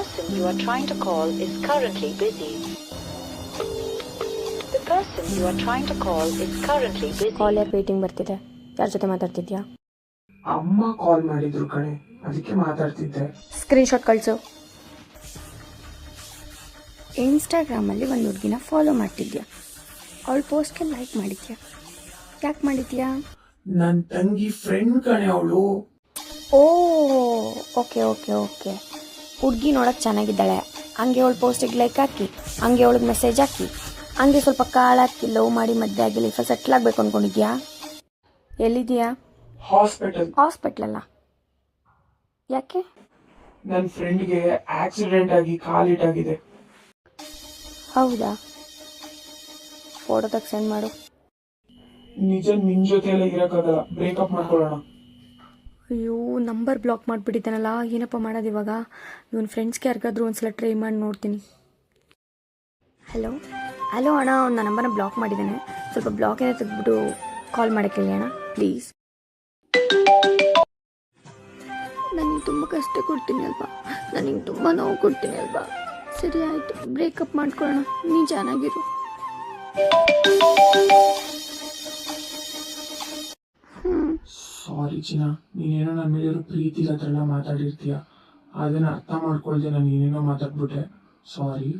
person you are trying to call is currently busy. The person you are trying to call is currently busy. ಕಾಲ್ ಯಾಕೆ waiting ಬರ್ತಿದೆ? ಯಾರ ಜೊತೆ ಮಾತಾಡ್ತಿದ್ಯಾ? ಅಮ್ಮ ಕಾಲ್ ಮಾಡಿದ್ರು ಕಣೆ, ಅದಕ್ಕೆ ಮಾತಾಡ್ತಿದ್ದೆ. ಸ್ಕ್ರೀನ್ಶಾಟ್ ಕಳಿಸು. ಇನ್ಸ್ಟಾಗ್ರಾಮಲ್ಲಿ ಒಂದು ಹುಡುಗಿನ ಫಾಲೋ ಮಾಡ್ತಿದ್ಯಾ, ಅವಳ ಪೋಸ್ಟ್ಗೆ ಲೈಕ್ ಮಾಡಿದ್ಯಾ, ಯಾಕೆ ಮಾಡಿದ್ಯಾ? ನನ್ನ ತಂಗಿ ಫ್ರೆಂಡ್ ಕಣೆ ಅವಳು. ಓ ಓಕೆ ಓಕೆ ಓಕೆ, ಹುಡುಗಿ ನೋಡೋಕೆ ಚೆನ್ನಾಗಿದ್ದಾಳೆ, ಹಂಗೆ ಅವಳು ಪೋಸ್ಟಿಗೆ ಲೈಕ್ ಹಾಕಿ, ಹಂಗೆ ಅವಳಿಗೆ ಮೆಸೇಜ್ ಹಾಕಿ, ಹಂಗೆ ಸ್ವಲ್ಪ ಕಾಳಾಕಿ ಲವ್ ಮಾಡಿ ಮದುವೆ ಆಗಿ ಲೈಫಲ್ಲಿ ಸೆಟ್ಲ್ ಆಗಬೇಕು ಅಂದ್ಕೊಂಡಿದ್ಯಾ? ಎಲ್ಲಿದೆಯಾ? ಹಾಸ್ಪಿಟಲ್. ಯಾಕೆ? ನನ್ನ ಫ್ರೆಂಡ್ಗೆ ಆಕ್ಸಿಡೆಂಟ್ ಆಗಿ ಕಾಲಿಟಾಗಿದೆ. ಹೌದಾ? ಫೋಟೋ ತೆಗೆ ಸೆಂಡ್ ಮಾಡು. ನಿಜ ನಿನ್ ಜೊತೆ ಎಲ್ಲ ಇರೋಕ್ಕಾಗಲ್ಲ, ಬ್ರೇಕಪ್ ಮಾಡ್ಕೊಳ್ಳೋಣ. ಅಯ್ಯೋ, ನಂಬರ್ ಬ್ಲಾಕ್ ಮಾಡಿಬಿಟ್ಟಿದ್ದಾನಲ್ಲ, ಏನಪ್ಪ ಮಾಡೋದು ಇವಾಗ? ಇವನ್ ಫ್ರೆಂಡ್ಸ್ಗೆ ಯಾರಿಗಾದ್ರೂ ಒಂದ್ಸಲ ಟ್ರೈ ಮಾಡಿ ನೋಡ್ತೀನಿ. ಹಲೋ ಹಲೋ ಅಣ್ಣ, ಅವ್ನು ನನ್ನ ನಂಬರ್ನ ಬ್ಲಾಕ್ ಮಾಡಿದ್ದಾನೆ, ಸ್ವಲ್ಪ ಬ್ಲಾಕ್ ಏನೋ ತೆಗೆದ್ಬಿಟ್ಟು ಕಾಲ್ ಮಾಡೋಕ್ಕೆ ಹೇಳಿ ಅಣ್ಣ ಪ್ಲೀಸ್. ನನಗೆ ತುಂಬ ಕಷ್ಟ ಕೊಡ್ತೀನಿ ಅಲ್ವಾ, ನನಗೆ ತುಂಬ ನೋವು ಕೊಡ್ತೀನಿ ಅಲ್ವಾ? ಸರಿ ಆಯಿತು, ಬ್ರೇಕಪ್ ಮಾಡ್ಕೊಳ್ಳೋಣ, ನೀ ಚೆನ್ನಾಗಿರು. ಸಾರಿ ಚಿನ್ನ, ನೀನೇನೋ ನನ್ನ ಮೇಲೆ ಪ್ರೀತಿ ಹತ್ರ ಎಲ್ಲ ಮಾತಾಡಿರ್ತೀಯ, ಅದನ್ನ ಅರ್ಥ ಮಾಡ್ಕೊಳ್ದೆ ನಾನು ಏನೇನೋ ಮಾತಾಡ್ಬಿಟ್ಟೆ, ಸಾರಿ.